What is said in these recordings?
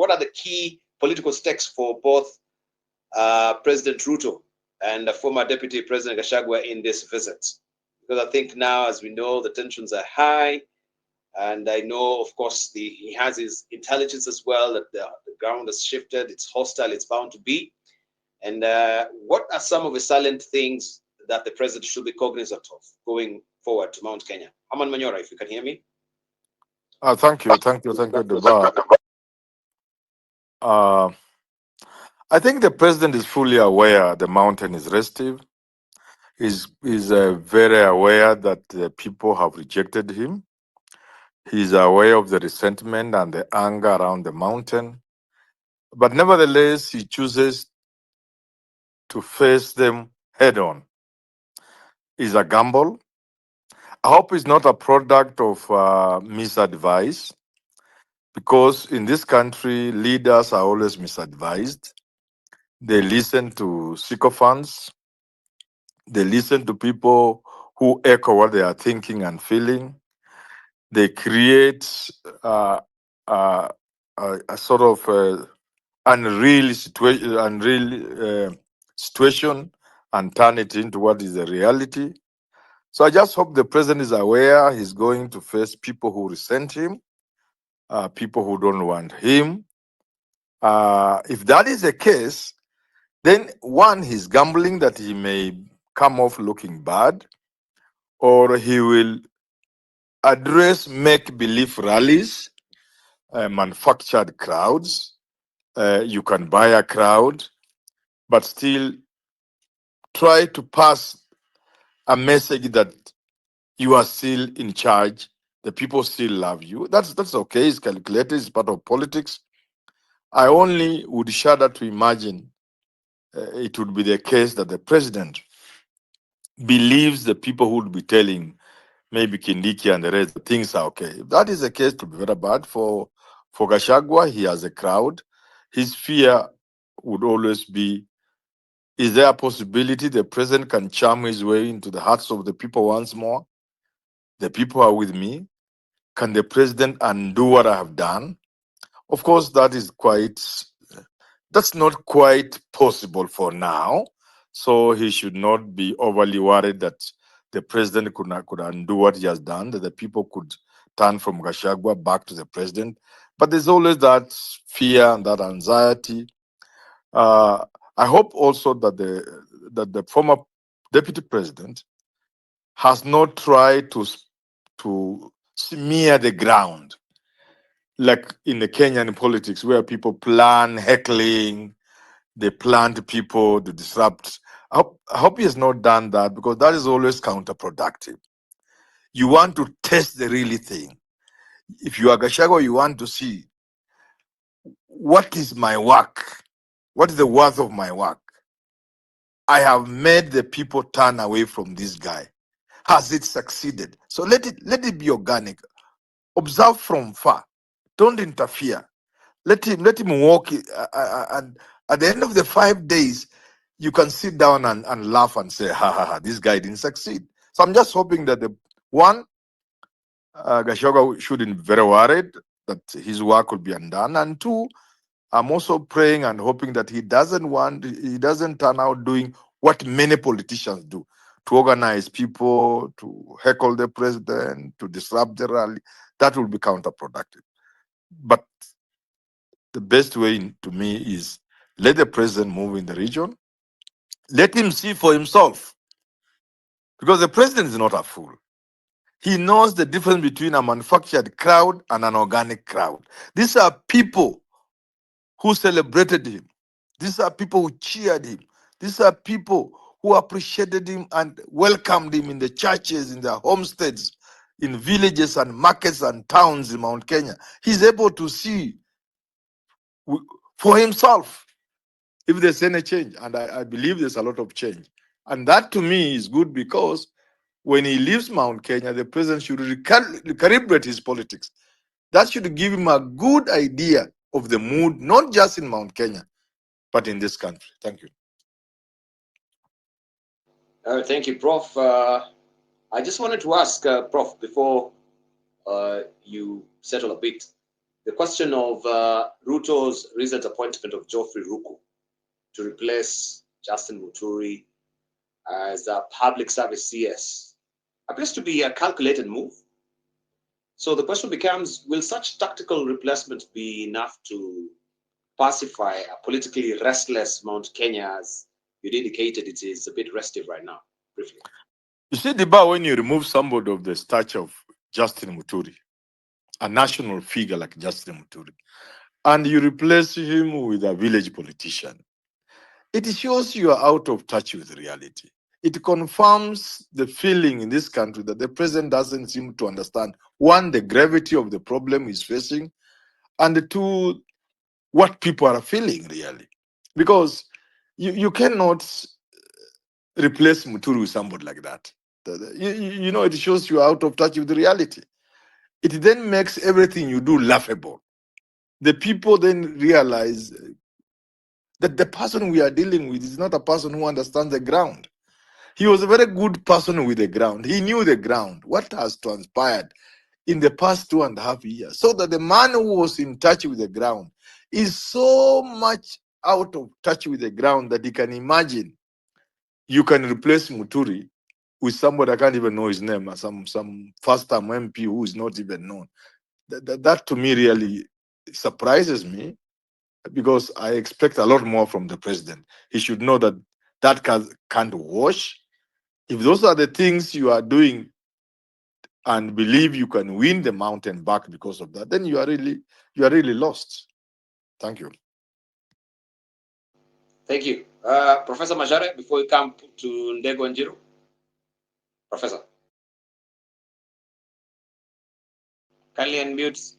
what are the key political stakes for both President Ruto and former Deputy President Gachagua in this visit? Because I think now, as we know, the tensions are high. And I know, of course, he has his intelligence as well, that the ground has shifted, it's hostile, it's bound to be. And what are some of the silent things that the president should be cognizant of going forward to Mount Kenya? Aman Manyora, if you can hear me. Thank you, Deba. I think the president is fully aware the mountain is restive. He's very aware that the people have rejected him. He's aware of the resentment and the anger around the mountain. But nevertheless, he chooses to face them head on. It's a gamble. I hope it's not a product of misadvice, because in this country, leaders are always misadvised. They listen to sycophants. They listen to people who echo what they are thinking and feeling. They create a sort of situation and turn it into what is a reality. So I just hope the president is aware he's going to face people who resent him, people who don't want him. If that is the case, then one, he's gambling that he may come off looking bad, or he will address make-believe rallies, manufactured crowds. You can buy a crowd, but still try to pass a message that you are still in charge. The people still love you. That's okay. It's calculated. It's part of politics. I only would shudder to imagine it would be the case that the president believes the people who would be telling maybe Kindiki and the rest that things are okay. If that is the case, to be very bad for Gachagua. He has a crowd. His fear would always be: is there a possibility the president can charm his way into the hearts of the people once more? The people are with me. Can the president undo what I have done? Of course, that's not quite possible for now. So he should not be overly worried that the president could undo what he has done, that the people could turn from Gachagua back to the president. But there's always that fear and that anxiety. Uh, I hope also that the former deputy president has not tried to smear the ground, like in the Kenyan politics, where people plan heckling, they plan people to disrupt. I hope he has not done that, because that is always counterproductive. You want to test the real thing. If you are Gashago, you want to see what is my work, what is the worth of my work. I have made the people turn away from this guy. Has it succeeded? So let it be organic. Observe from far. Don't interfere. Let him walk. And at the end of the 5 days, you can sit down and laugh and say, ha ha ha, this guy didn't succeed. So I'm just hoping that Gashoga shouldn't be very worried that his work will be undone. And two, I'm also praying and hoping that he doesn't turn out doing what many politicians do: to organize people, to heckle the president, to disrupt the rally. That will be counterproductive. But the best way to me is let the president move in the region. Let him see for himself. Because the president is not a fool. He knows the difference between a manufactured crowd and an organic crowd. These are people who celebrated him. These are people who cheered him. These are people who appreciated him and welcomed him in the churches, in their homesteads, in villages and markets and towns in Mount Kenya. He's able to see for himself if there's any change. And I believe there's a lot of change. And that to me is good, because when he leaves Mount Kenya, the president should recalibrate his politics. That should give him a good idea of the mood, not just in Mount Kenya, but in this country. Thank you. Thank you, Prof. I just wanted to ask, Prof, before you settle a bit, the question of Ruto's recent appointment of Geoffrey Ruku to replace Justin Muturi as a public service CS appears to be a calculated move. So the question becomes, will such tactical replacement be enough to pacify a politically restless Mount Kenya, as you indicated it is a bit restive right now? Briefly. You see, Diba, when you remove somebody of the stature of Justin Muturi, a national figure like Justin Muturi, and you replace him with a village politician, it shows you are out of touch with reality. It confirms the feeling in this country that the president doesn't seem to understand, one, the gravity of the problem he's facing, and two, what people are feeling really. Because you cannot replace Muturi with somebody like that. You know, it shows you are out of touch with the reality. It then makes everything you do laughable. The people then realize that the person we are dealing with is not a person who understands the ground. He was a very good person with the ground. He knew the ground, what has transpired in the past 2.5 years. So that the man who was in touch with the ground is so much out of touch with the ground that he can imagine you can replace Muturi with somebody I can't even know his name, some first-time MP who is not even known. That to me really surprises me, because I expect a lot more from the president. He should know that can't wash. If those are the things you are doing and believe you can win the mountain back because of that, then you are really lost. Thank you. Thank you. Professor Majare, before we come to Ndego Njiru. Professor. Kindly unmute.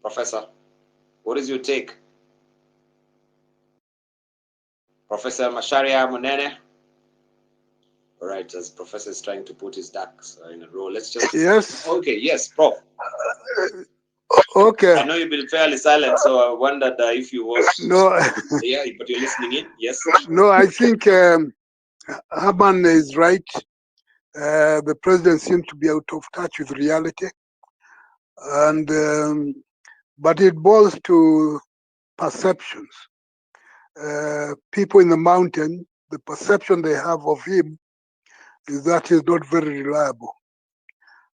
Professor, what is your take? Professor Masharia Munene. All right, as Professor is trying to put his ducks in a row, let's just... Yes. Okay, yes, Prof. Okay. I know you've been fairly silent, so I wondered if you was... No. Yeah, but you're listening in, yes? No, I think Haban is right. The president seems to be out of touch with reality. And but it boils to perceptions. People in the mountain, the perception they have of him is that he's not very reliable.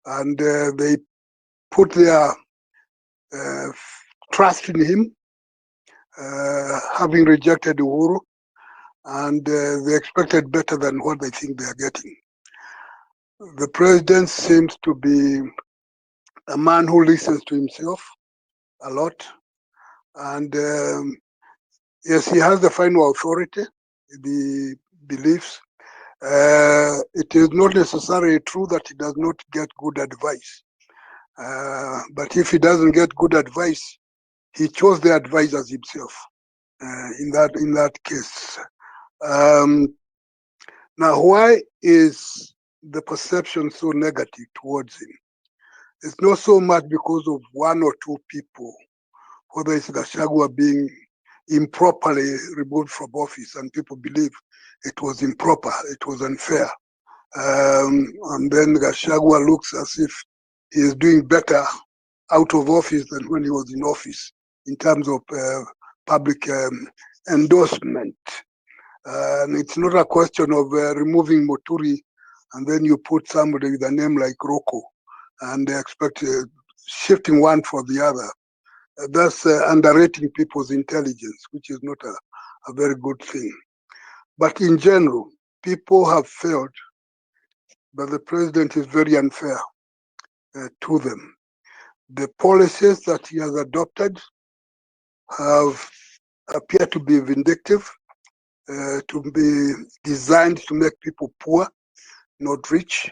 And they put their trust in him, having rejected Uhuru, and they expected better than what they think they are getting. The president seems to be a man who listens to himself a lot, and yes, he has the final authority, the beliefs. It is not necessarily true that he does not get good advice, but if he doesn't get good advice, he chose the advisors himself. In that case, now why is the perception so negative towards him? It's not so much because of one or two people, whether it's Gachagua being improperly removed from office, and people believe it was improper, it was unfair. And then Gachagua looks as if he is doing better out of office than when he was in office in terms of public endorsement. And it's not a question of removing Muturi and then you put somebody with a name like Roko and they expect shifting one for the other. That's underrating people's intelligence, which is not a very good thing. But in general, people have felt that the president is very unfair to them. The policies that he has adopted have appeared to be vindictive, to be designed to make people poor, not rich.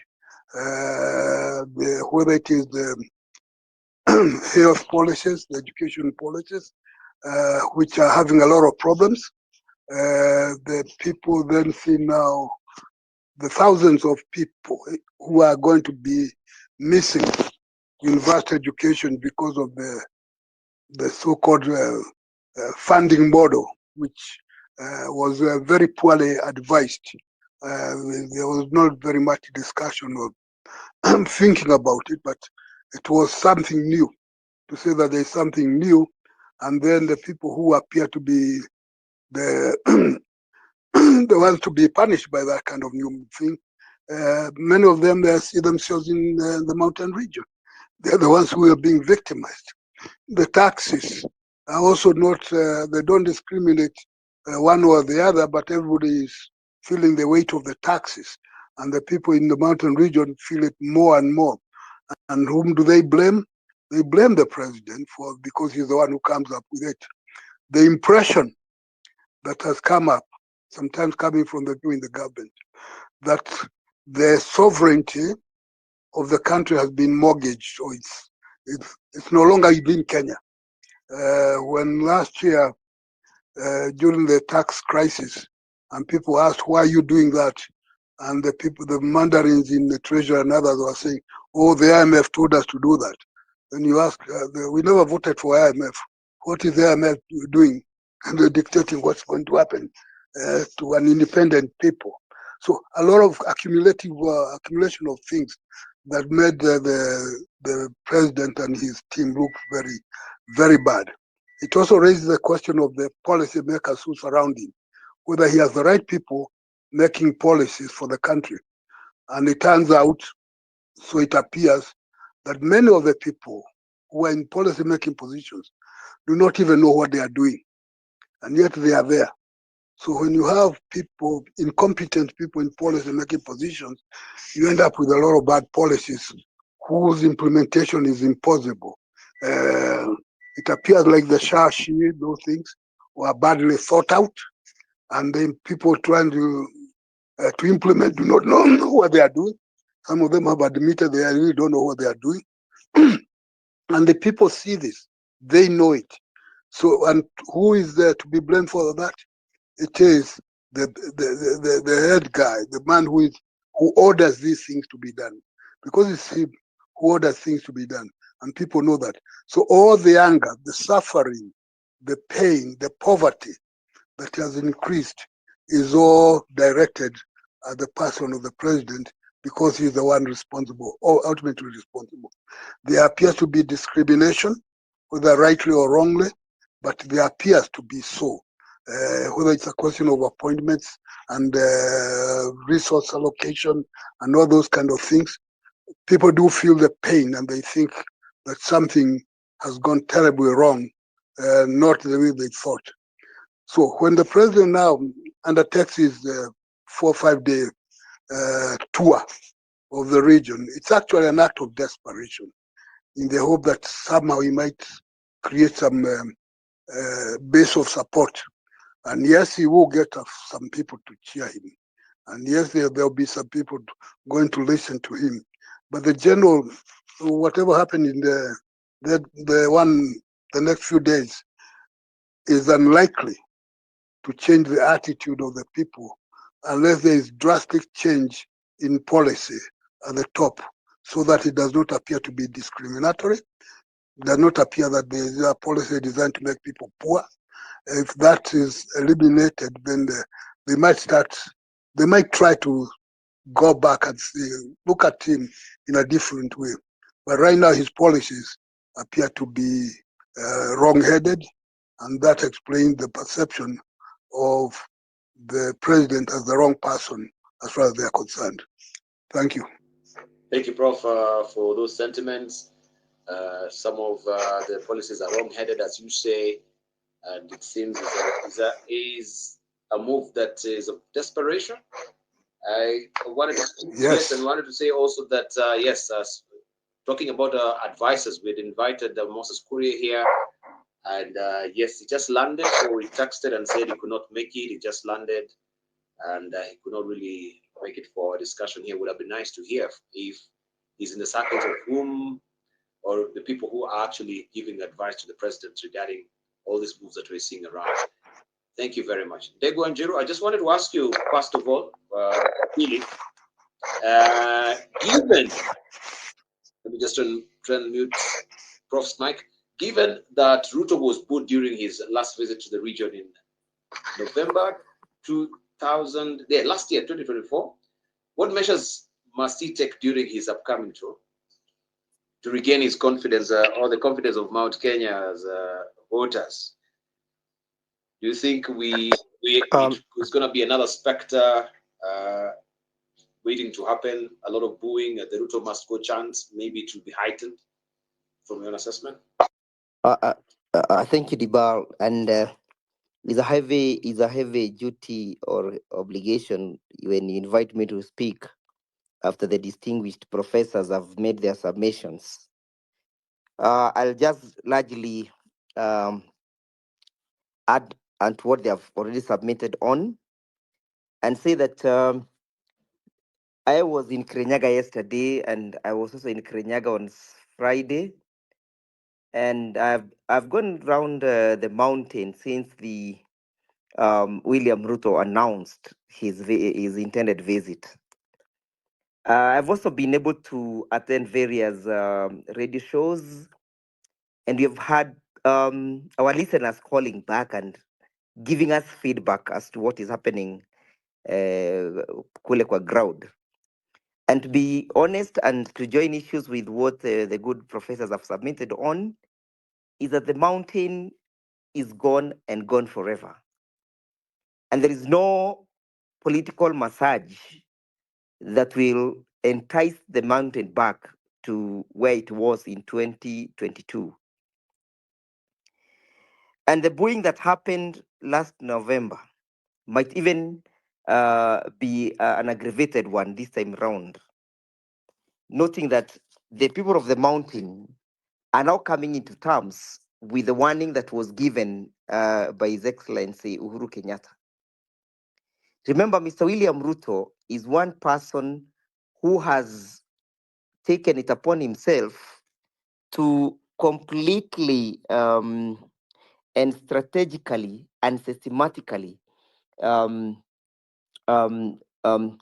Whether it is the health policies, the education policies, which are having a lot of problems. The people then see now the thousands of people who are going to be missing university education because of the so-called funding model, which was very poorly advised. There was not very much discussion of thinking about it, but it was something new. to say that there's something new, and then the people who appear to be the the ones to be punished by that kind of new thing, many of them they see themselves in the mountain region. They're the ones who are being victimized. The taxes are also not, they don't discriminate one or the other, but everybody is feeling the weight of the taxes. And the people in the mountain region feel it more and more. And whom do they blame? They blame the president because he's the one who comes up with it. The impression that has come up, sometimes coming from the people in the government, that the sovereignty of the country has been mortgaged, or it's no longer in Kenya. When last year, during the tax crisis, and people asked, why are you doing that? And the people, the mandarins in the treasury and others were saying, oh, the IMF told us to do that. Then you ask, we never voted for IMF. What is the IMF doing? And they're dictating what's going to happen to an independent people. So a lot of accumulation of things that made the president and his team look very, very bad. It also raises the question of the policy makers who surround him, whether he has the right people making policies for the country. And it turns out, so it appears, that many of the people who are in policy making positions do not even know what they are doing, and yet they are there. So when you have people, incompetent people in policy making positions, you end up with a lot of bad policies whose implementation is impossible. It appears like the Shashi, those things were badly thought out, and then people trying to implement do not know what they are doing. Some of them have admitted they really don't know what they are doing. And the people see this, they know it. So, and who is there to be blamed for that? It is the head guy, the man who orders these things to be done, because it's him who orders things to be done, and people know that. So all the anger, the suffering, the pain, the poverty that has increased is all directed at the person of the president, because he's the one responsible, or ultimately responsible. There appears to be discrimination, whether rightly or wrongly, but there appears to be so. Whether it's a question of appointments and resource allocation and all those kind of things, people do feel the pain and they think that something has gone terribly wrong, not the way they thought. So when the president now undertakes his 4 or 5 day tour of the region, it's actually an act of desperation, in the hope that somehow he might create some base of support. And yes, he will get some people to cheer him. And yes, there'll be some people going to listen to him. But the general, whatever happened in the next few days is unlikely to change the attitude of the people unless there is drastic change in policy at the top, so that it does not appear to be discriminatory. It does not appear that there is a policy designed to make people poor. If that is eliminated, then they might try to go back and look at him in a different way. But right now, his policies appear to be wrong-headed, and that explains the perception of the president as the wrong person as far as they are concerned. Thank you. Thank you, Prof, for those sentiments. Some of the policies are wrong-headed, as you say, and it seems is a move that is of desperation. I wanted to say also that yes, talking about advisors, we had invited Moses Kuria here, and yes, he just landed, so he texted and said he could not make it. He just landed, and he could not really make it for a discussion here. It would have been nice to hear if he's in the circles of whom, or the people who are actually giving advice to the president regarding all these moves that we're seeing around. Thank you very much. Dego and Jiro, I just wanted to ask you, first of all, really, given, let me just try and mute Prof's mic, given that Ruto was put during his last visit to the region in November 2000, last year, 2024, what measures must he take during his upcoming tour to regain his confidence or the confidence of Mount Kenya's voters? Do you think it's going to be another specter uh, waiting to happen? A lot of booing at the Ruto must go chance, maybe it will be heightened from your assessment? Uh, uh, thank you, Dibal. And is a heavy duty or obligation when you invite me to speak after the distinguished professors have made their submissions. I'll just largely um, add and what they have already submitted on and say that I was in Kirinyaga yesterday and I was also in Kirinyaga on Friday, and I've gone around the mountain since the William Ruto announced his intended visit. I've also been able to attend various radio shows, and we've had our listeners calling back and giving us feedback as to what is happening kule kwa ground. And to be honest and to join issues with what the good professors have submitted on, is that the mountain is gone and gone forever. And there is no political massage that will entice the mountain back to where it was in 2022. And the booing that happened last November might even be an aggravated one this time round, noting that the people of the mountain are now coming into terms with the warning that was given by His Excellency Uhuru Kenyatta. Remember, Mr. William Ruto is one person who has taken it upon himself to completely and strategically and systematically um, um, um,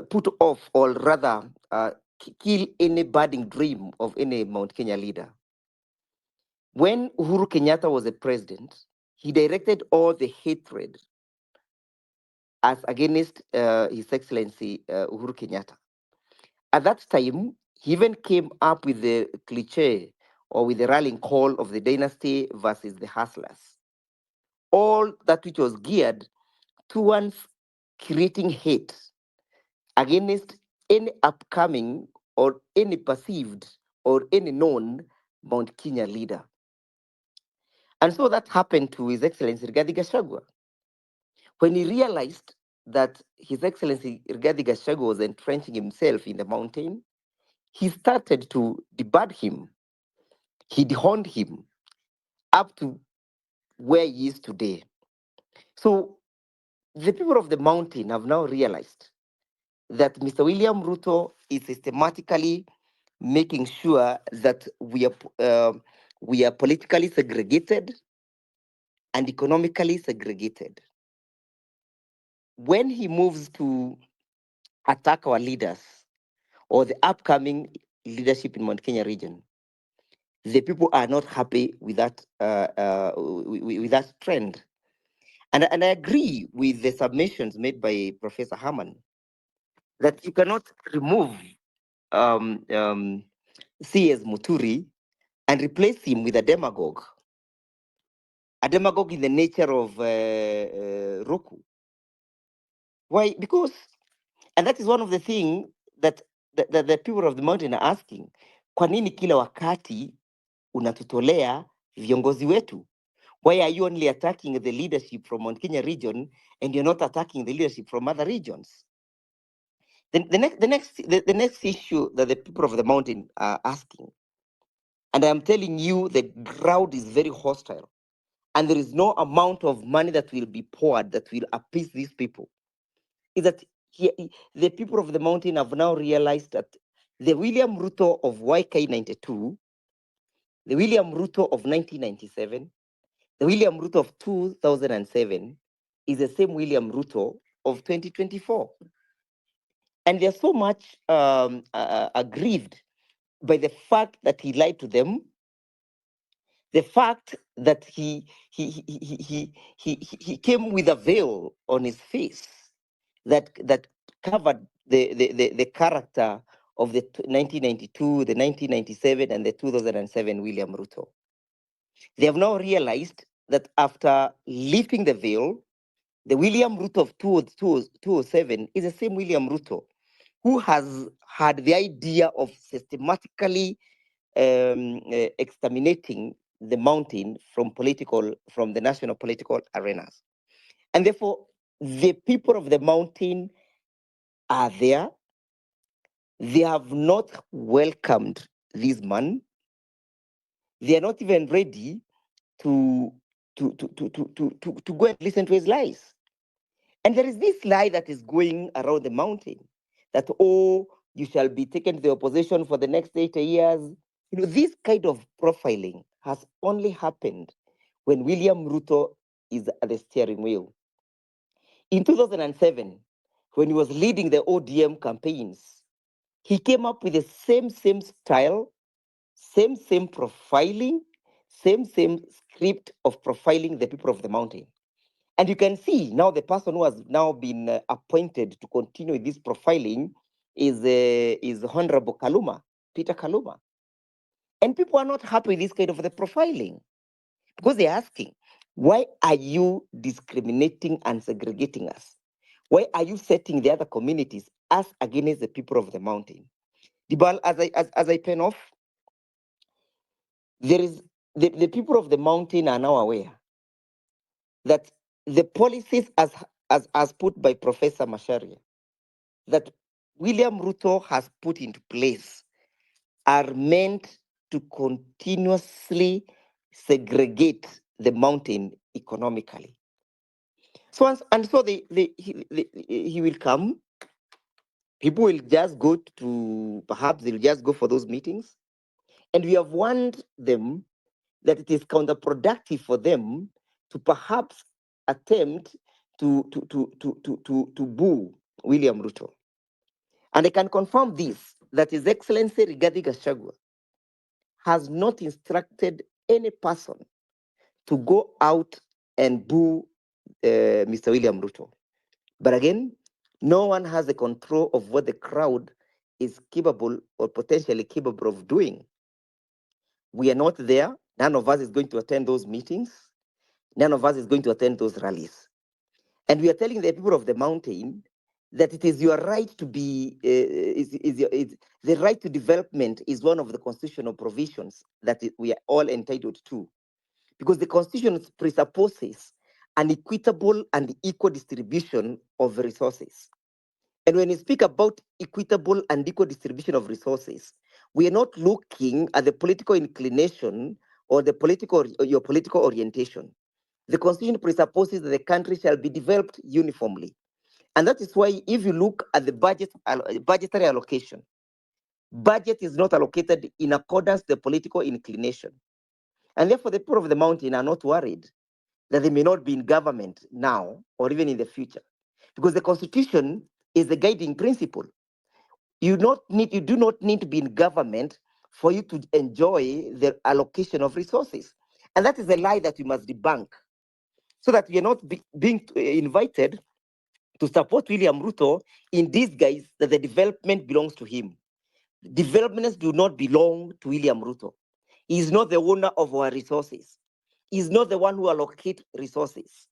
put off, or rather kill any budding dream of any Mount Kenya leader. When Uhuru Kenyatta was a president, he directed all the hatred as against His Excellency Uhuru Kenyatta. At that time, he even came up with the cliche or with the rallying call of the dynasty versus the hustlers. All that which was geared towards creating hate against any upcoming or any perceived or any known Mount Kenya leader. And so that happened to His Excellency Rigathi Gachagua. When he realized that His Excellency Rigathi Gachagua was entrenching himself in the mountain, he started to debut him. He dehoned him up to where he is today. So the people of the mountain have now realized that Mr. William Ruto is systematically making sure that we are politically segregated and economically segregated. When he moves to attack our leaders or the upcoming leadership in Mount Kenya region, the people are not happy with that with that trend. And I agree with the submissions made by Professor Haman that you cannot remove C.S. Muturi and replace him with a demagogue in the nature of Roku. Why? Because, and that is one of the things that the people of the mountain are asking, kwa nini kila wakati unatutolea viongozi wetu? Why are you only attacking the leadership from Mount Kenya region and you're not attacking the leadership from other regions? The next issue that the people of the mountain are asking, and I'm telling you, the crowd is very hostile, and there is no amount of money that will be poured that will appease these people, is that the people of the mountain have now realized that the William Ruto of YK92, the William Ruto of 1997, the William Ruto of 2007 is the same William Ruto of 2024. And they're so much aggrieved by the fact that he lied to them, the fact that he came with a veil on his face that covered the character of the 1992, the 1997, and the 2007 William Ruto. They have now realized that after lifting the veil, the William Ruto of 2007 is the same William Ruto who has had the idea of systematically exterminating the mountain from the national political arenas. And therefore, the people of the mountain are there. They have not welcomed this man. They are not even ready to go and listen to his lies. And there is this lie that is going around the mountain that, oh, you shall be taken to the opposition for the next 80 years. This kind of profiling has only happened when William Ruto is at the steering wheel. In 2007, when he was leading the ODM campaigns, he came up with the same style, same profiling, same script of profiling the people of the mountain. And you can see now the person who has now been appointed to continue this profiling is Honorable Kaluma, Peter Kaluma. And people are not happy with this kind of the profiling because they're asking, why are you discriminating and segregating us? Why are you setting the other communities as against the people of the mountain? Dibal, as I pen off, there is the people of the mountain are now aware that the policies as put by Professor Masharia, that William Ruto has put into place are meant to continuously segregate the mountain economically. So he will come. People will just go to, perhaps they'll just go for those meetings. And we have warned them that it is counterproductive for them to perhaps attempt to boo William Ruto. And I can confirm this, that His Excellency Rigathi Gachagua has not instructed any person to go out and boo Mr. William Ruto. But again, no one has the control of what the crowd is capable or potentially capable of doing. We are not there. None of us is going to attend those meetings. None of us is going to attend those rallies. And we are telling the people of the mountain that it is your right to be, the right to development is one of the constitutional provisions that we are all entitled to. Because the Constitution presupposes an equitable and equal distribution of resources. And when we speak about equitable and equal distribution of resources, we are not looking at the political inclination or your political orientation. The Constitution presupposes that the country shall be developed uniformly. And that is why if you look at the budgetary allocation, budget is not allocated in accordance with the political inclination. And therefore, the people of the mountain are not worried that they may not be in government now or even in the future, because the Constitution is the guiding principle. You do not need to be in government for you to enjoy the allocation of resources. And that is a lie that we must debunk, so that we are not being invited to support William Ruto in disguise that the development belongs to him. Developments do not belong to William Ruto. He is not the owner of our resources. He is not the one who allocates resources.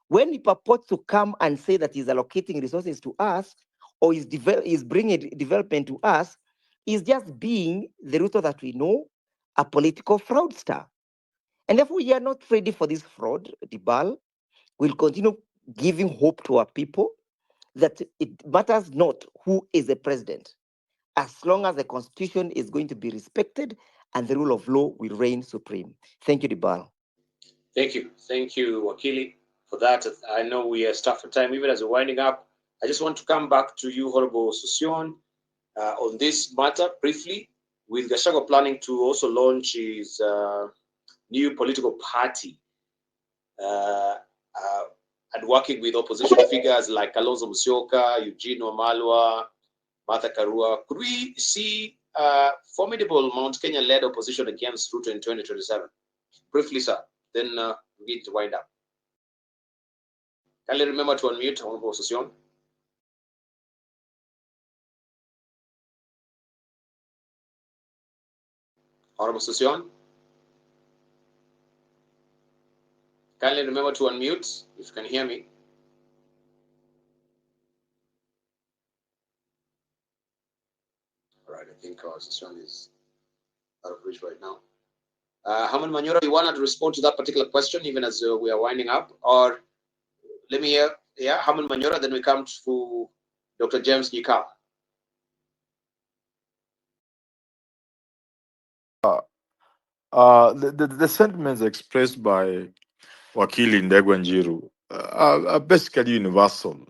When he purports to come and say that he's allocating resources to us or is bringing development to us, he's just being the Ruto that we know, a political fraudster. And therefore, we are not ready for this fraud, Dibal. We'll continue giving hope to our people that it matters not who is the president, as long as the Constitution is going to be respected and the rule of law will reign supreme. Thank you, Dibal. Thank you, Wakili, for that. I know we are stuffed for time. Even as we're winding up, I just want to come back to you, Honorable Susion, on this matter briefly. With Gachagua planning to also launch his new political party and working with opposition figures like Kalonzo Musyoka, Eugene Wamalwa, Martha Karua, could we see formidable Mount Kenya-led opposition against Ruto in 2027? Briefly, sir. Then we need to wind up. Kindly remember to unmute, Honorable Susion. Honorable Susion. Kindly remember to unmute if you can hear me. All right, I think Susion is out of reach right now. Haman Manyora, you wanted to respond to that particular question even as we are winding up? Or let me hear, yeah, Haman Manyora, then we come to Dr. James Gikal. The sentiments expressed by Wakili Ndegwanjiru are basically universal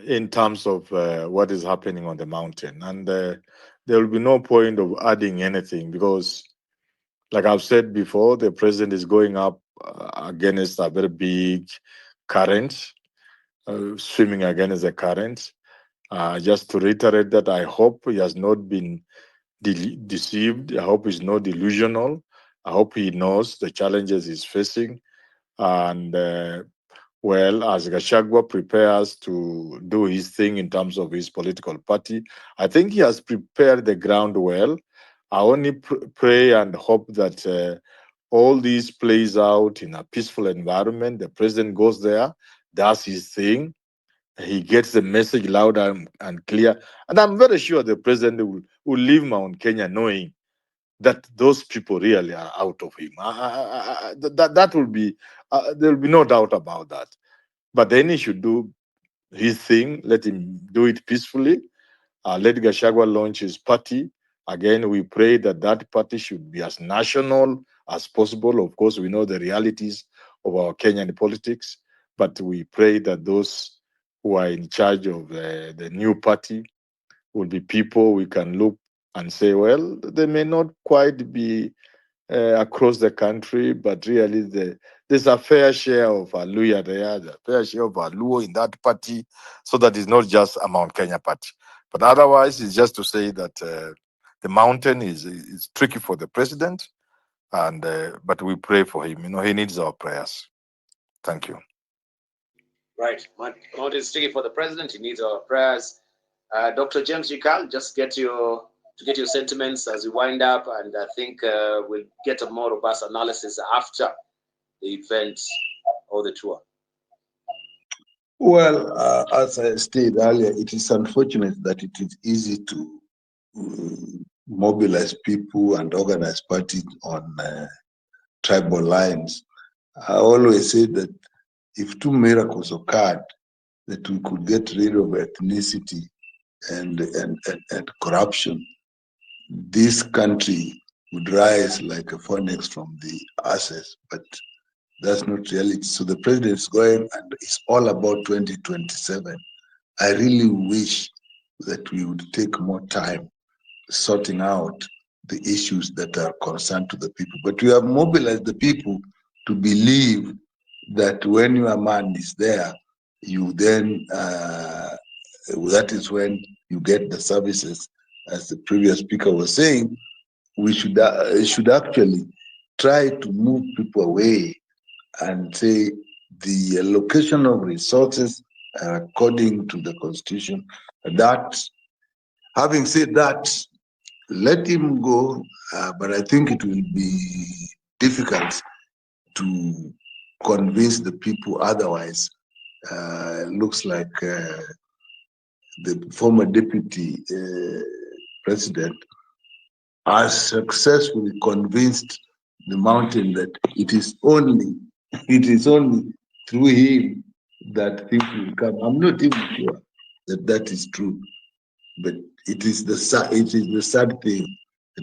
in terms of what is happening on the mountain. And there will be no point of adding anything because, like I've said before, the president is going up against a very big current, swimming against the current. Just to reiterate that, I hope he has not been deceived. I hope he's not delusional. I hope he knows the challenges he's facing. And well, as Gachagua prepares to do his thing in terms of his political party, I think he has prepared the ground well. I only pray and hope that all this plays out in a peaceful environment. The president goes there, does his thing, he gets the message loud and clear. And I'm very sure the president will leave Mount Kenya knowing that those people really are out of him. That will be, there will be no doubt about that. But then he should do his thing, let him do it peacefully. Let Gachagua launch his party. Again, we pray that that party should be as national as possible. Of course, we know the realities of our Kenyan politics, but we pray that those who are in charge of the new party will be people we can look and say, well, they may not quite be across the country, but really there's a fair share of Aluya there, a fair share of Aluo in that party, so that it's not just a Mount Kenya party. But otherwise, it's just to say that the mountain is tricky for the president, and but we pray for him. You know, he needs our prayers. Thank you. Right. Mountain is tricky for the president. He needs our prayers. Dr. James Gikal, just get your sentiments as we wind up, and I think we'll get a more robust analysis after the event or the tour. Well, as I stated earlier, it is unfortunate that it is easy to mobilize people and organize parties on tribal lines. I always say that if two miracles occurred, that we could get rid of ethnicity and corruption, this country would rise like a phoenix from the ashes, but that's not reality. So the president is going, and it's all about 2027. I really wish that we would take more time sorting out the issues that are concerned to the people. But we have mobilized the people to believe that when your man is there, you then, that is when you get the services. As the previous speaker was saying, we should actually try to move people away and say the allocation of resources according to the constitution. That, having said that, let him go, but I think it will be difficult to convince the people otherwise. Looks like the former deputy president has successfully convinced the mountain that it is only through him that things will come. I'm not even sure that that is true, but it is the sad thing.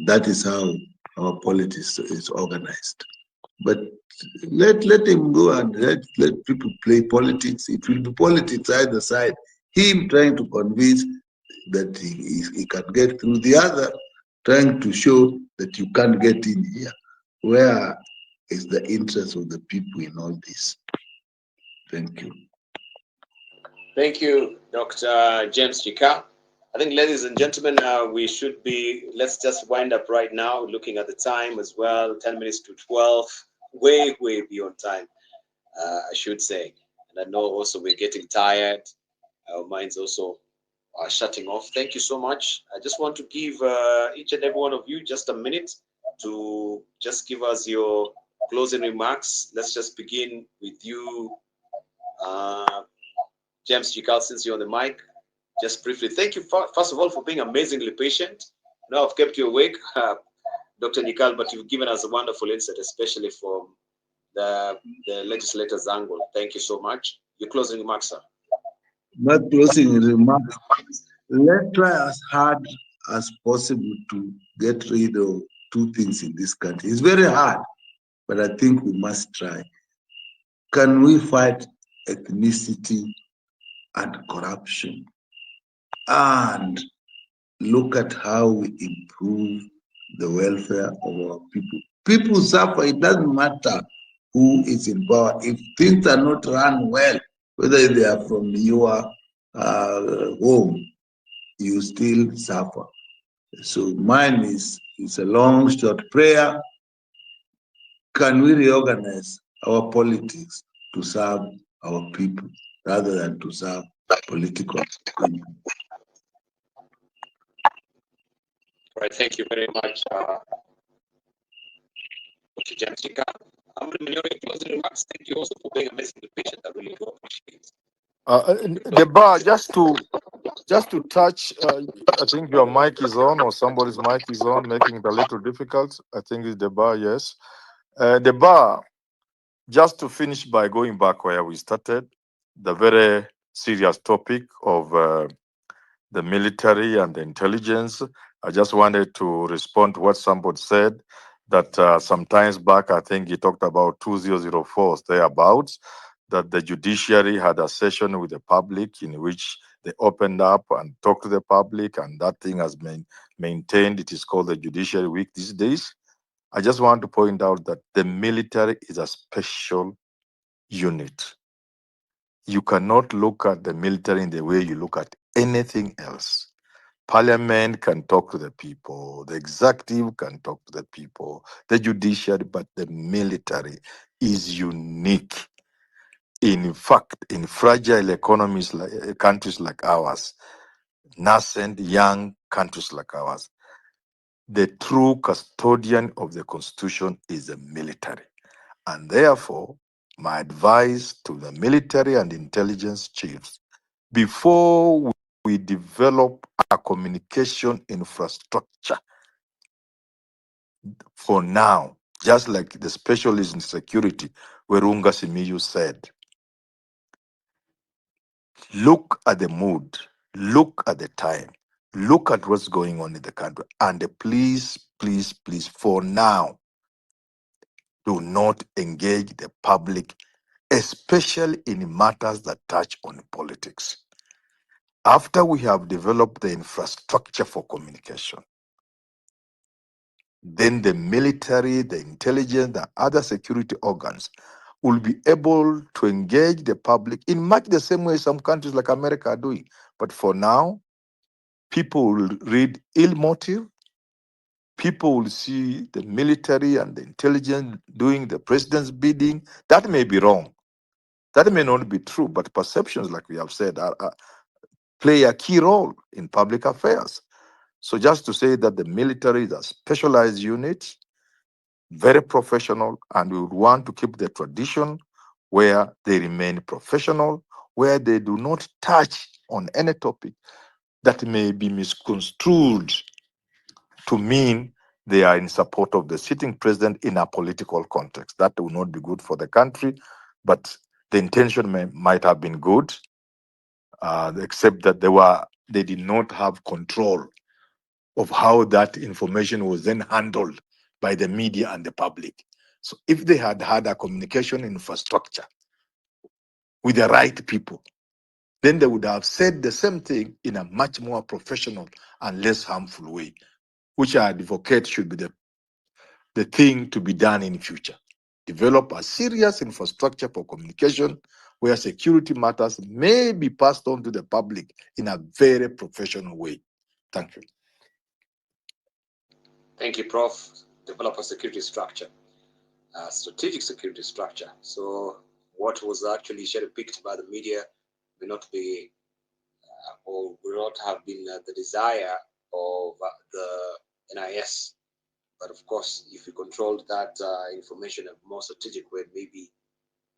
That is how our politics is organized. But let him go and let people play politics. It will be politics either side. Him trying to convince that he can get through, the other trying to show that you can't get in here. Where is the interest of the people in all this? Thank you. Thank you, Dr. James Gikal. I think, ladies and gentlemen, let's just wind up right now, looking at the time as well, 10 minutes to 12, way beyond time, I should say. And I know also we're getting tired. Our minds also are shutting off. Thank you so much. I just want to give each and every one of you just a minute to just give us your closing remarks. Let's just begin with you, James Chikal, since you're on the mic. Just briefly, thank you first of all for being amazingly patient. Now I've kept you awake, Dr. Nikal, but you've given us a wonderful insight, especially from the legislators' angle. Thank you so much. Your closing remarks, sir. My closing remarks, let's try as hard as possible to get rid of two things in this country. It's very hard, but I think we must try. Can we fight ethnicity and corruption and look at how we improve the welfare of our people? People suffer, it doesn't matter who is in power. If things are not run well, whether they are from your home, you still suffer. So mine is a long, short prayer. Can we reorganize our politics to serve our people rather than to serve political people? All right, thank you very much, Dr. James Chikal. I'm going to closing remarks. Thank you also for being amazingly patient. I really do appreciate it. The bar, just to touch, I think your mic is on or somebody's mic is on, making it a little difficult. I think it's the bar, yes. The bar, just to finish by going back where we started, the very serious topic of the military and the intelligence. I just wanted to respond to what somebody said that sometimes back, I think he talked about 2004, thereabouts, that the judiciary had a session with the public in which they opened up and talked to the public, and that thing has been maintained. It is called the Judiciary Week these days. I just want to point out that the military is a special unit. You cannot look at the military in the way you look at anything else. Parliament can talk to the people, the executive can talk to the people, the judiciary, but the military is unique. In fact, in fragile economies like countries like ours, nascent young countries like ours, the true custodian of the constitution is the military. And therefore, my advice to the military and intelligence chiefs, before we develop a communication infrastructure for now, just like the specialists in security, Werunga Simiyu said, look at the mood, look at the time, look at what's going on in the country, and please, please, please, for now, do not engage the public, especially in matters that touch on politics. After we have developed the infrastructure for communication, then the military, the intelligence, the other security organs will be able to engage the public in much the same way some countries like America are doing. But for now, people will read ill motive. People will see the military and the intelligence doing the president's bidding. That may be wrong. That may not be true, but perceptions, like we have said, play a key role in public affairs. So just to say that the military is a specialized unit, very professional, and we would want to keep the tradition where they remain professional, where they do not touch on any topic that may be misconstrued to mean they are in support of the sitting president in a political context. That will not be good for the country, but the intention might have been good, except that they did not have control of how that information was then handled by the media and the public. So if they had had a communication infrastructure with the right people, then they would have said the same thing in a much more professional and less harmful way, which I advocate should be the thing to be done in future. Develop a serious infrastructure for communication where security matters may be passed on to the public in a very professional way. Thank you. Thank you, Prof. Develop a security structure, a strategic security structure. So what was actually cherry-picked by the media may not be or will not have been the desire of the NIS But of course, if we controlled that information in a more strategic way, maybe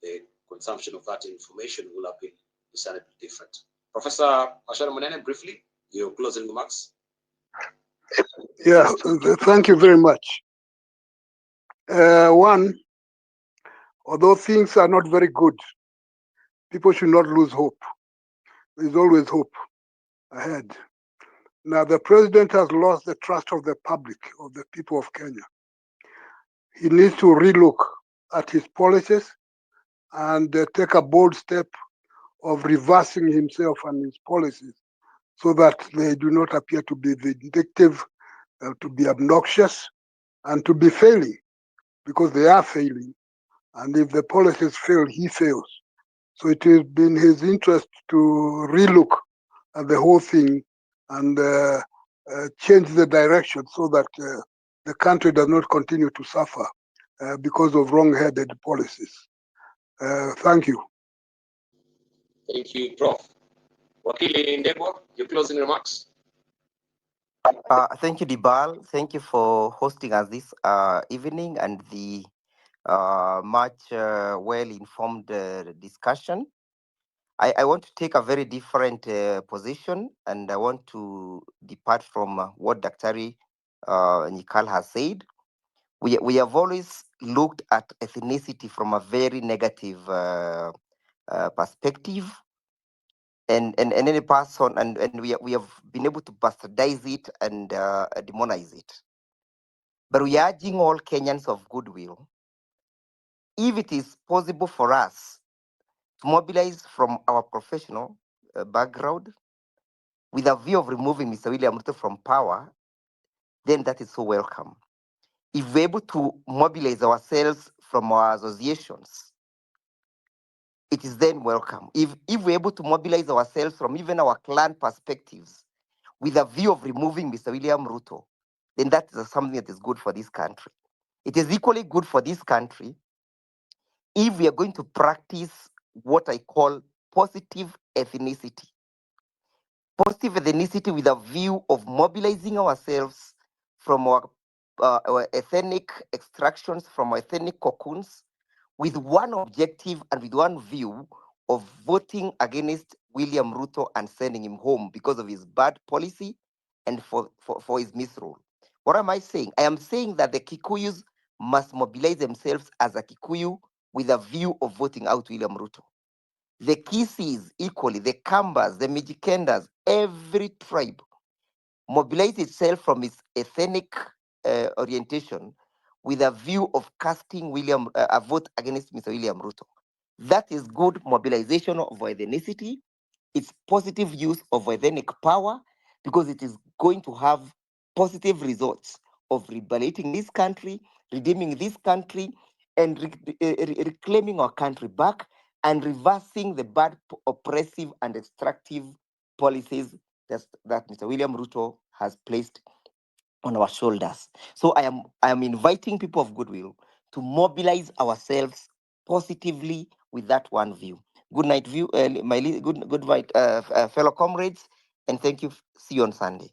the consumption of that information will have been decidedly different. Professor Mashara Munene, briefly, your closing remarks. Yeah, thank you very much. One, although things are not very good, people should not lose hope. There's always hope ahead. Now, the president has lost the trust of the public, of the people of Kenya. He needs to relook at his policies and take a bold step of reversing himself and his policies so that they do not appear to be vindictive, to be obnoxious, and to be failing, because they are failing. And if the policies fail, he fails. So it has been his interest to relook at the whole thing and change the direction so that the country does not continue to suffer because of wrong-headed policies. Thank you. Thank you, Prof. Wakili Ndegwa, your closing remarks. Thank you, Dibal. Thank you for hosting us this evening and the much well-informed discussion. I want to take a very different position, and I want to depart from what Dr. Nikal has said. We have always looked at ethnicity from a very negative perspective, and any person, and we have been able to bastardize it and demonize it. But we are urging all Kenyans of goodwill, if it is possible for us to mobilize from our professional background with a view of removing Mr. William Ruto from power, then that is so welcome. If we're able to mobilize ourselves from our associations, it is then welcome. If we're able to mobilize ourselves from even our clan perspectives with a view of removing Mr. William Ruto, then that is something that is good for this country. It is equally good for this country if we are going to practice what I call positive ethnicity. Positive ethnicity with a view of mobilizing ourselves from our ethnic extractions, from our ethnic cocoons, with one objective and with one view of voting against William Ruto and sending him home because of his bad policy and for his misrule. What am I saying? I am saying that the Kikuyus must mobilize themselves as a Kikuyu with a view of voting out William Ruto. The Kisis equally, the Kambas, the Mijikendas, every tribe mobilize itself from its ethnic orientation with a view of casting a vote against Mr. William Ruto. That is good mobilization of ethnicity. It's positive use of ethnic power because it is going to have positive results of liberating this country, redeeming this country, and reclaiming our country back and reversing the bad, oppressive, and extractive policies that Mr. William Ruto has placed on our shoulders. So I am inviting people of goodwill to mobilize ourselves positively with that one view. Good night, good night, fellow comrades, and thank you. See you on Sunday.